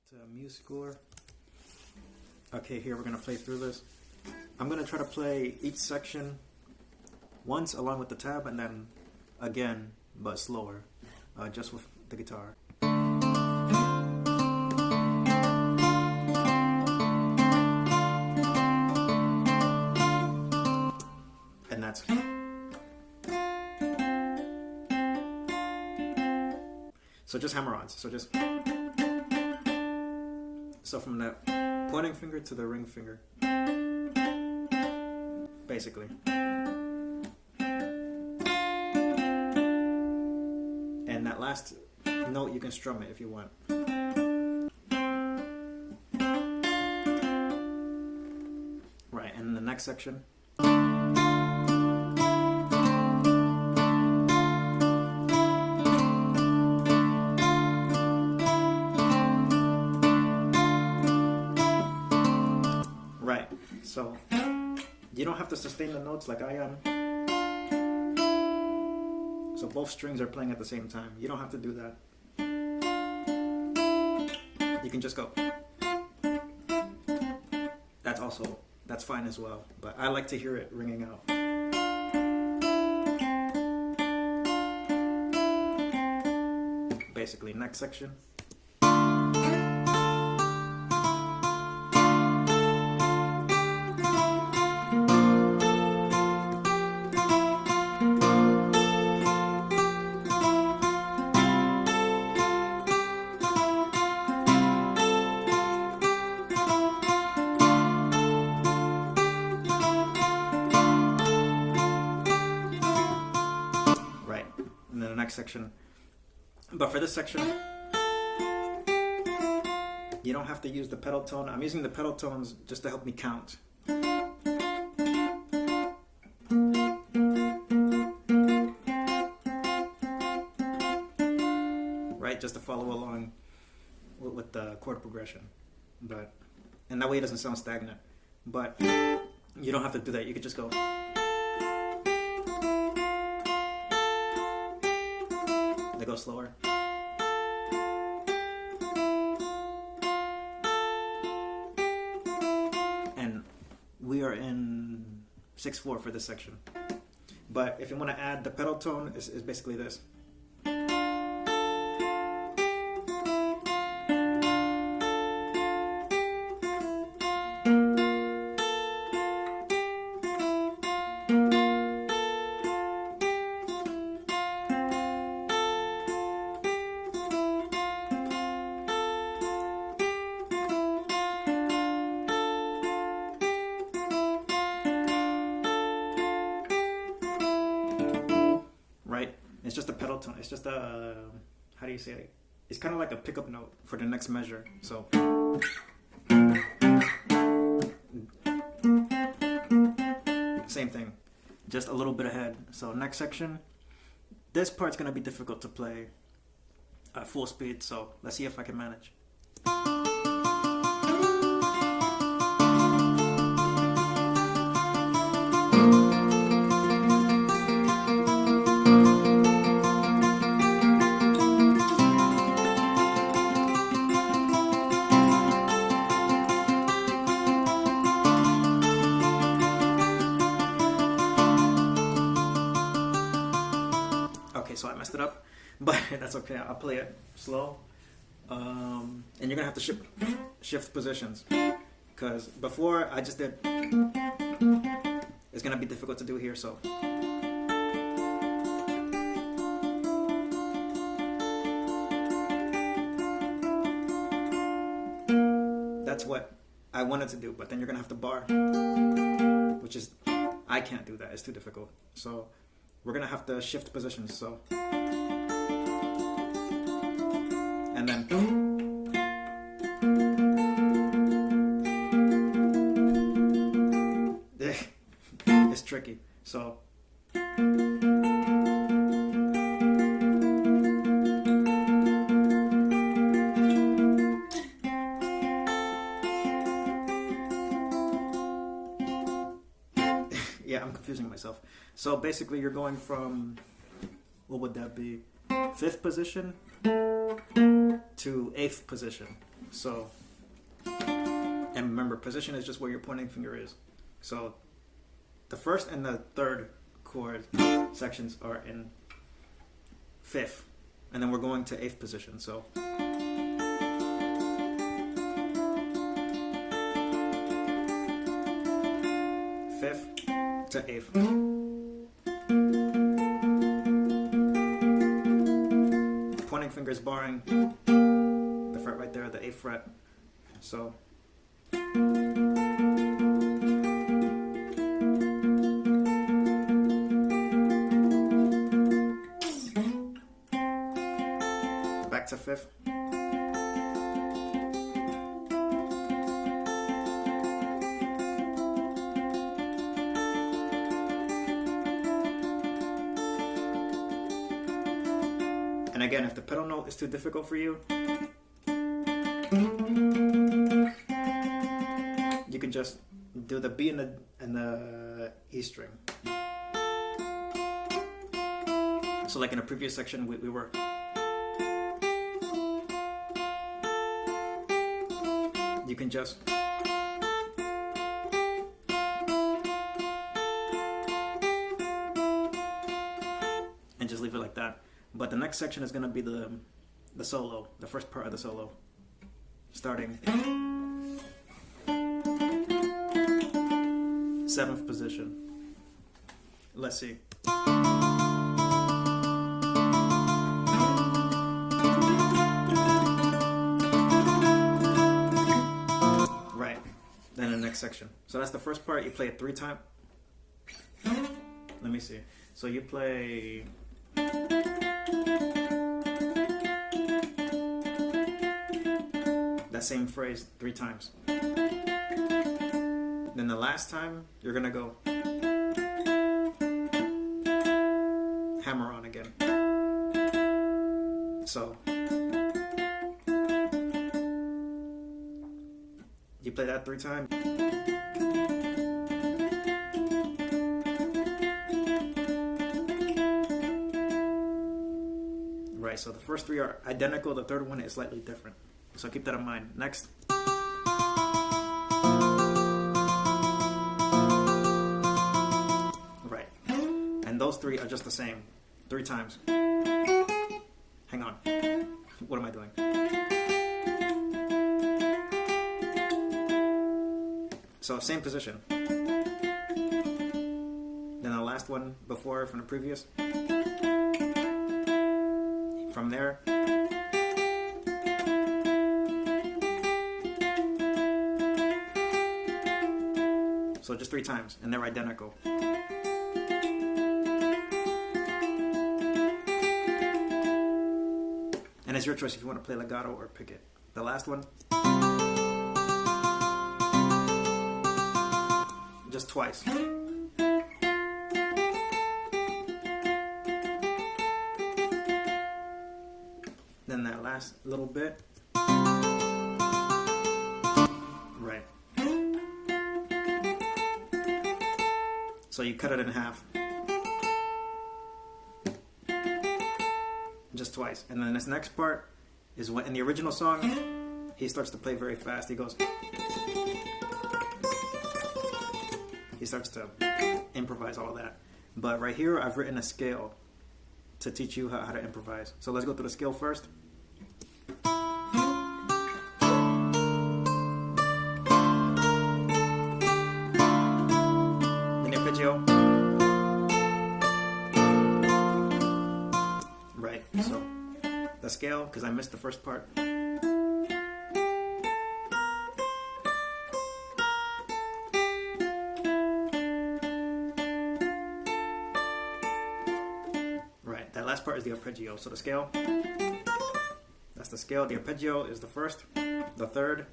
to MuseScore. Okay, here we're going to play through this. I'm going to try to play each section once along with the tab and then again, but slower, just with the guitar. And that's... So just hammer-ons. So from the pointing finger to the ring finger, basically. And that last note, you can strum it if you want. Right, and the next section. So you don't have to sustain the notes like I am. So both strings are playing at the same time. You don't have to do that. You can just go. That's fine as well. But I like to hear it ringing out. Basically, next section. And then the next section. But for this section, you don't have to use the pedal tone. I'm using the pedal tones just to help me count. Right, just to follow along with the chord progression. And that way it doesn't sound stagnant. But you don't have to do that. You could just go. They go slower. And we are in 6/4 for this section. But if you want to add the pedal tone, it's basically this. Right? It's just a pedal tone. It's just a, how do you say it? It's kind of like a pickup note for the next measure. So, same thing, just a little bit ahead. So next section, this part's going to be difficult to play at full speed. So let's see if I can manage. Okay, so I messed it up, but that's okay. I'll play it slow, and you're gonna have to shift positions, because before I just did. It's gonna be difficult to do here, so. That's what I wanted to do, but then you're gonna have to bar, which is, I can't do that. It's too difficult. So. We're gonna have to shift positions, so. And then. It's tricky, so. Yeah, I'm confusing myself. So basically you're going from, what would that be, 5th position to 8th position. So, and remember, position is just where your pointing finger is. So the first and the third chord sections are in fifth, and then we're going to eighth position. So fifth to eighth. Pointing fingers barring the fret right there, the eighth fret. So back to fifth. And again, if the pedal note is too difficult for you, you can just do the B and the E string. So like in a previous section, we were you can just and just leave it like that. But the next section is going to be the solo, the first part of the solo, starting 7th position. Let's see. Right, then the next section. So that's the first part. You play it 3 times. Let me see. So you play that same phrase 3 times. Then the last time, you're gonna go hammer on again. So you play that 3 times. Right, so the first 3 are identical, the third one is slightly different. So keep that in mind. Next. Right. And those 3 are just the same. 3 times. Hang on. What am I doing? So same position. Then the last one before from the previous. From there. So just 3 times, and they're identical. And it's your choice if you want to play legato or pick it. The last one, just twice. Then that last little bit. Right. So you cut it in half. Just twice. And then this next part is when in the original song he starts to play very fast. He goes, he starts to improvise all of that. But right here I've written a scale to teach you how to improvise. So let's go through the scale first. Right, so the scale, because I missed the first part. Right, that last part is the arpeggio. So the scale, that's the scale. The arpeggio is the first, the third,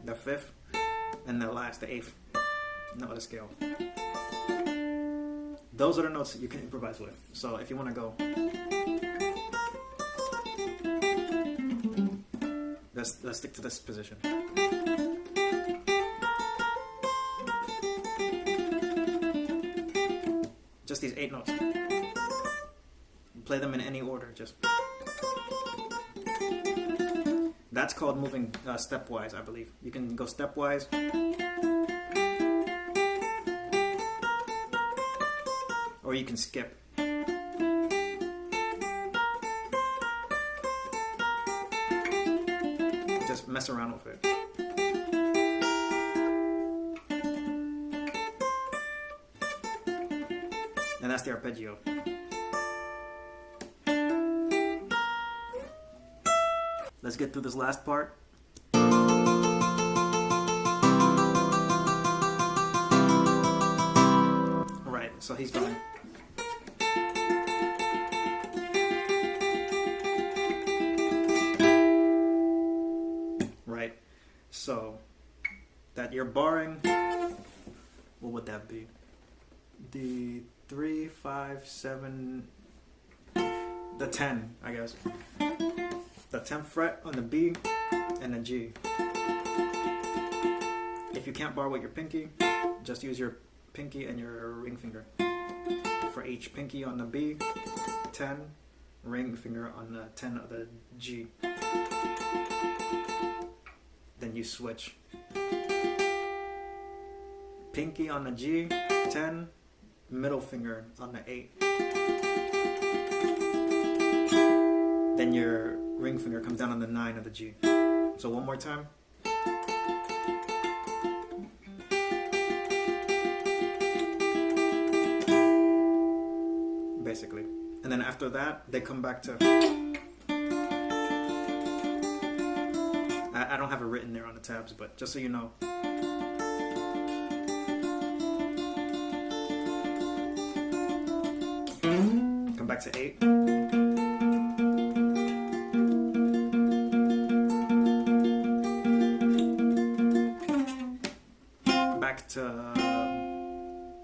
the fifth, and the last, the eighth. No, the scale. Those are the notes that you can improvise with. So if you want to go, let's stick to this position. Just these 8 notes. Play them in any order. Just That's called moving stepwise, I believe. You can go stepwise. Or you can skip. Just mess around with it. And that's the arpeggio. Let's get through this last part. Alright, so he's going. Right, so that you're barring, what would that be? The 3, 5, 7, the 10, I guess. The 10th fret on the B and the G. If you can't bar with your pinky, just use your pinky and your ring finger. For each pinky on the B, 10, ring finger on the 10 of the G. Then you switch. Pinky on the G, 10, middle finger on the 8. Then your ring finger comes down on the 9 of the G. So one more time. Basically. And then after that, they come back to... I don't have it written there on the tabs, but just so you know. Come back to 8. Back to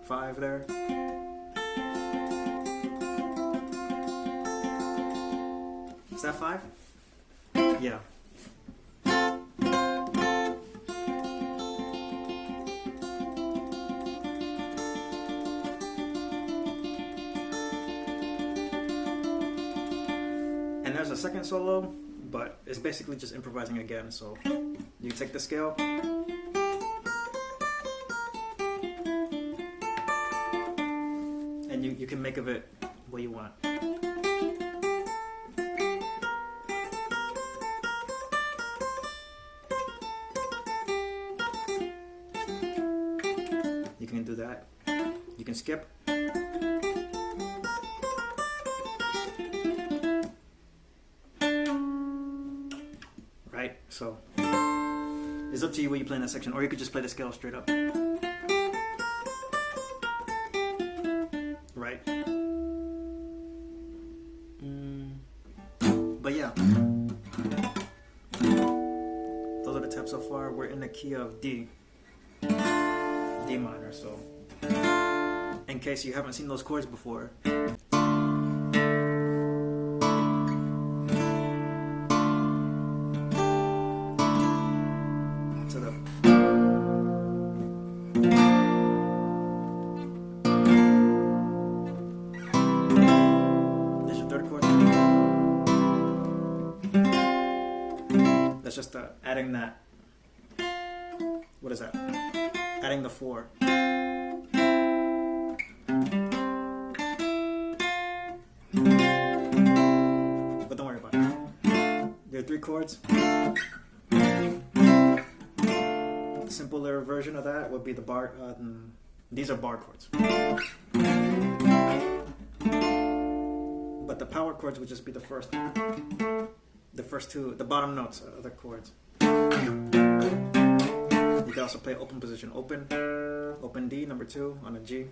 5 there. Is that 5? Yeah. And there's a second solo, but it's basically just improvising again. So you take the scale, and you can make of it what you want. You can do that. You can skip. Right? So it's up to you what you play in that section, or you could just play the scale straight up. Right? But yeah, those are the tabs so far. We're in the key of D minor, so in case you haven't seen those chords before, to the there's your third chord. That's just adding that. What is that? Adding the 4. But don't worry about it. There are 3 chords. The simpler version of that would be the bar. These are bar chords. But the power chords would just be the first 2, the bottom notes of the chords. You can also play open position, open D, number 2 on a G.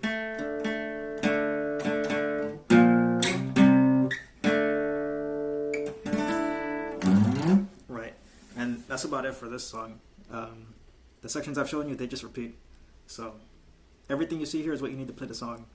Right, and that's about it for this song. The sections I've shown you, they just repeat. So everything you see here is what you need to play the song.